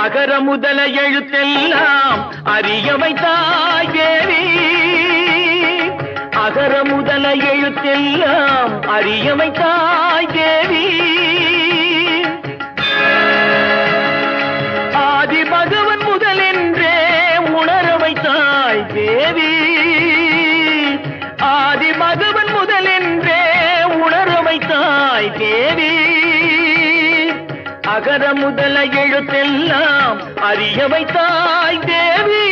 அகர முதல எழுத்தெல்லாம் அறிய வைத்தாய் தேவி. அகர முதல எழுத்தெல்லாம் அறிய வைத்தாய் தேவி. ஆதி பகவன் முதலென்றே உணர வைத்தாய் தேவி. ஆதி பகவன் முதலென்றே உணர வைத்தாய் தேவி. அகர முதல எழுத்தெல்லாம் அறிய வைத்தாய் தேவி.